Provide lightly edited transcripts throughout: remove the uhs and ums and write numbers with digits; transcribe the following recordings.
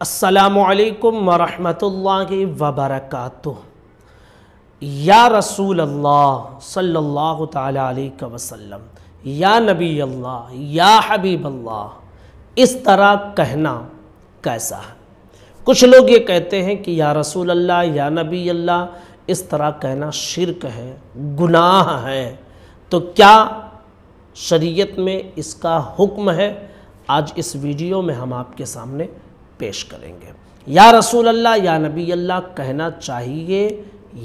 السلام علیکم ورحمۃ اللہ وبرکاتہ۔ یا رسول اللہ صلی اللہ تعالی علیہ وسلم، یا نبی اللہ، یا حبیب اللہ، اس طرح کہنا کیسا ہے؟ کچھ لوگ یہ کہتے ہیں کہ یا رسول اللہ، یا نبی اللہ، اس طرح کہنا شرک ہے، گناہ ہے۔ تو کیا شریعت میں اس کا حکم ہے؟ آج اس ویڈیو میں ہم آپ کے سامنے پیش کریں گے۔ یا رسول اللہ، یا نبی اللہ کہنا چاہیے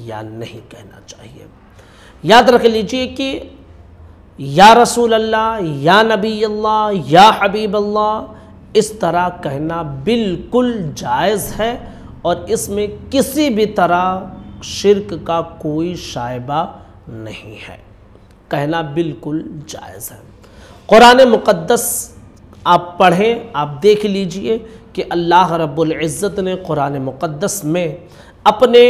یا نہیں کہنا چاہیے؟ یاد رکھ لیجئے کہ یا رسول اللہ، یا نبی اللہ، یا حبیب اللہ، اس طرح کہنا بالکل جائز ہے اور اس میں کسی بھی طرح شرک کا کوئی شائبہ نہیں ہے، کہنا بالکل جائز ہے۔ قرآن مقدس آپ پڑھیں، آپ دیکھ لیجئے کہ اللہ رب العزت نے قرآن مقدس میں اپنے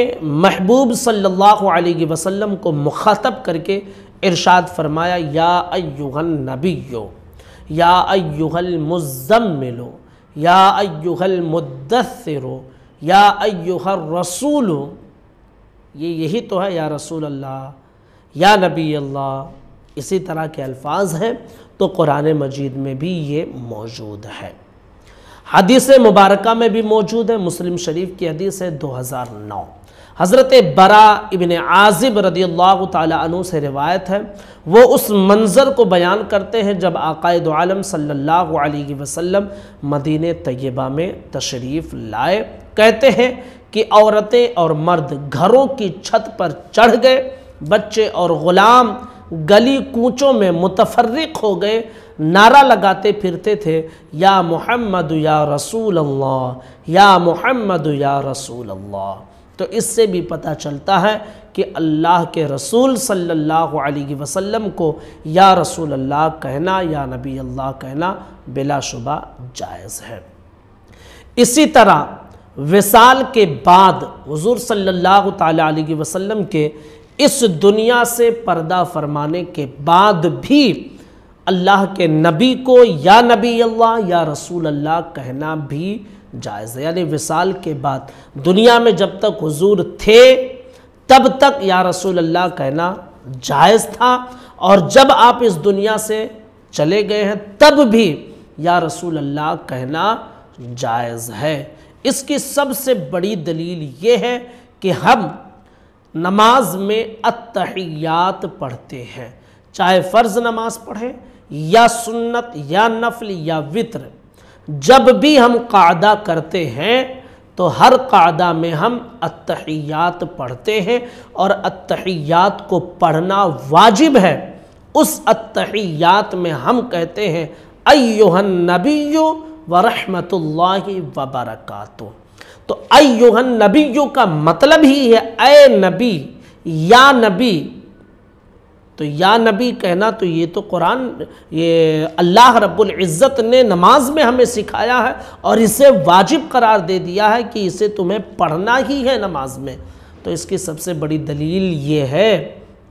محبوب صلی اللہ علیہ وسلم کو مخاطب کر کے ارشاد فرمایا، یا ایھا النبی، یا ایھا المزمل، یا ایھا المدثر، یا ایھا الرسول۔ یہی تو ہے یا رسول اللہ، یا نبی اللہ، اسی طرح کے الفاظ ہیں۔ تو قرآن مجید میں بھی یہ موجود ہے، حدیث مبارکہ میں بھی موجود ہے۔ مسلم شریف کی حدیث ہے 2009، حضرت برا ابن عازب رضی اللہ تعالی عنہ سے روایت ہے۔ وہ اس منظر کو بیان کرتے ہیں جب آقا دو عالم صلی اللہ علیہ وسلم مدینہ طیبہ میں تشریف لائے۔ کہتے ہیں کہ عورتیں اور مرد گھروں کی چھت پر چڑھ گئے، بچے اور غلام گلی کوچوں میں متفرق ہو گئے، نعرہ لگاتے پھرتے تھے، یا محمد یا رسول اللہ، یا محمد یا رسول اللہ۔ تو اس سے بھی پتہ چلتا ہے کہ اللہ کے رسول صلی اللہ علیہ وسلم کو یا رسول اللہ کہنا، یا نبی اللہ کہنا بلا شبہ جائز ہے۔ اسی طرح وصال کے بعد حضور صلی اللہ تعالی علیہ وسلم کے اس دنیا سے پردہ فرمانے کے بعد بھی اللہ کے نبی کو یا نبی اللہ، یا رسول اللہ کہنا بھی جائز ہے۔ یعنی وصال کے بعد دنیا میں جب تک حضور تھے تب تک یا رسول اللہ کہنا جائز تھا، اور جب آپ اس دنیا سے چلے گئے ہیں تب بھی یا رسول اللہ کہنا جائز ہے۔ اس کی سب سے بڑی دلیل یہ ہے کہ ہم نماز میں التحیات پڑھتے ہیں، چاہے فرض نماز پڑھیں یا سنت یا نفل یا وتر۔ جب بھی ہم قعدہ کرتے ہیں تو ہر قعدہ میں ہم التحیات پڑھتے ہیں، اور التحیات کو پڑھنا واجب ہے۔ اس التحیات میں ہم کہتے ہیں ایھا النبی ورحمۃ اللہ وبرکاتہ۔ تو ایھا النبی کا مطلب ہی ہے اے نبی، یا نبی۔ تو یا نبی کہنا تو یہ تو قرآن، یہ اللہ رب العزت نے نماز میں ہمیں سکھایا ہے اور اسے واجب قرار دے دیا ہے کہ اسے تمہیں پڑھنا ہی ہے نماز میں۔ تو اس کی سب سے بڑی دلیل یہ ہے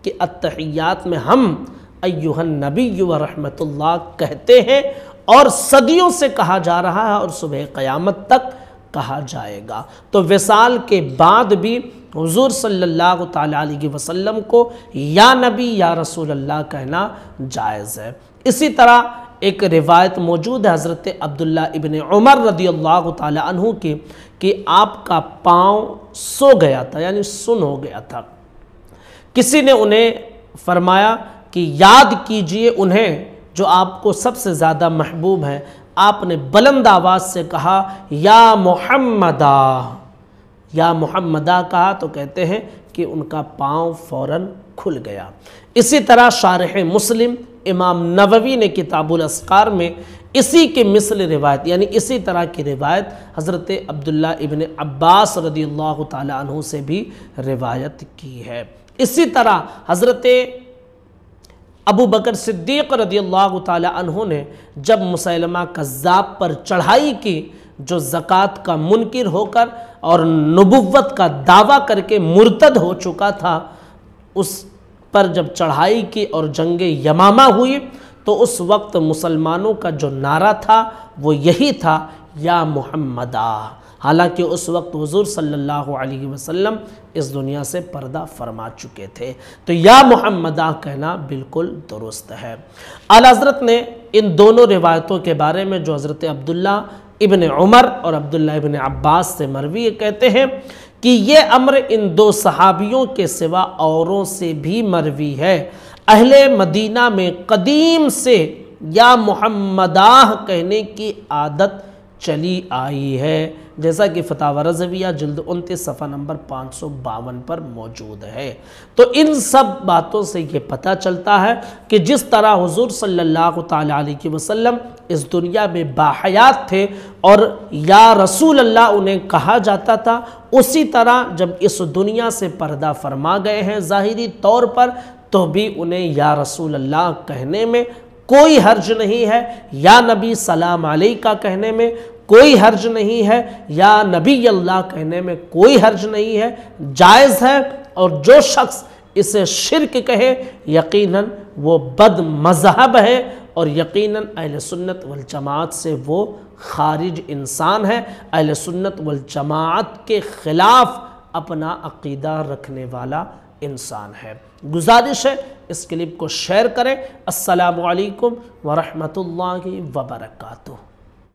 کہ التحیات میں ہم ایھا النبی ورحمۃ اللہ کہتے ہیں، اور صدیوں سے کہا جا رہا ہے اور صبح قیامت تک کہا جائے گا۔ تو وصال کے بعد بھی حضور صلی اللہ تعالی علیہ وسلم کو یا نبی یا رسول اللہ کہنا جائز ہے۔ اسی طرح ایک روایت موجود ہے حضرت عبداللہ ابن عمر رضی اللہ تعالی عنہ کی کہ آپ کا پاؤں سو گیا تھا، یعنی سن ہو گیا تھا۔ کسی نے انہیں فرمایا کہ یاد کیجئے انہیں جو آپ کو سب سے زیادہ محبوب ہے۔ آپ نے بلند آواز سے کہا یا محمدہ، یا محمدہ کہا تو کہتے ہیں کہ ان کا پاؤں فوراً کھل گیا۔ اسی طرح شارح مسلم امام نووی نے کتاب الاذکار میں اسی کے مثل روایت، یعنی اسی طرح کی روایت حضرت عبداللہ ابن عباس رضی اللہ تعالی عنہ سے بھی روایت کی ہے۔ اسی طرح حضرت ابو بکر صدیق رضی اللہ تعالی عنہ نے جب مسیلمہ کذاب پر چڑھائی کی، جو زکوٰۃ کا منکر ہو کر اور نبوت کا دعویٰ کر کے مرتد ہو چکا تھا، اس پر جب چڑھائی کی اور جنگ یمامہ ہوئی تو اس وقت مسلمانوں کا جو نعرہ تھا وہ یہی تھا، یا محمدا، حالانکہ اس وقت حضور صلی اللہ علیہ وسلم اس دنیا سے پردہ فرما چکے تھے، تو یا محمدہ کہنا بالکل درست ہے۔ اعلیٰ حضرت نے ان دونوں روایتوں کے بارے میں جو حضرت عبداللہ ابن عمر اور عبداللہ ابن عباس سے مروی کہتے ہیں کہ یہ امر ان دو صحابیوں کے سوا اوروں سے بھی مروی ہے۔ اہل مدینہ میں قدیم سے یا محمدہ کہنے کی عادت چلی آئی ہے، جیسا کہ فتاوی رضویہ جلد 29 صفحہ نمبر 552 پر موجود ہے۔ تو ان سب باتوں سے یہ پتہ چلتا ہے کہ جس طرح حضور صلی اللہ تعالیٰ علیہ وسلم اس دنیا میں باحیات تھے اور یا رسول اللہ انہیں کہا جاتا تھا، اسی طرح جب اس دنیا سے پردہ فرما گئے ہیں ظاہری طور پر، تو بھی انہیں یا رسول اللہ کہنے میں کوئی حرج نہیں ہے، یا نبی سلام علیکہ کہنے میں کوئی حرج نہیں ہے، یا نبی اللہ کہنے میں کوئی حرج نہیں ہے، جائز ہے۔ اور جو شخص اسے شرک کہے یقیناً وہ بد مذہب ہے، اور یقیناً اہل سنت والجماعت سے وہ خارج انسان ہے، اہل سنت والجماعت کے خلاف اپنا عقیدہ رکھنے والا انسان ہے۔ گزارش ہے اس کلپ کو شیئر کریں۔ السلام علیکم ورحمۃ اللہ وبرکاتہ۔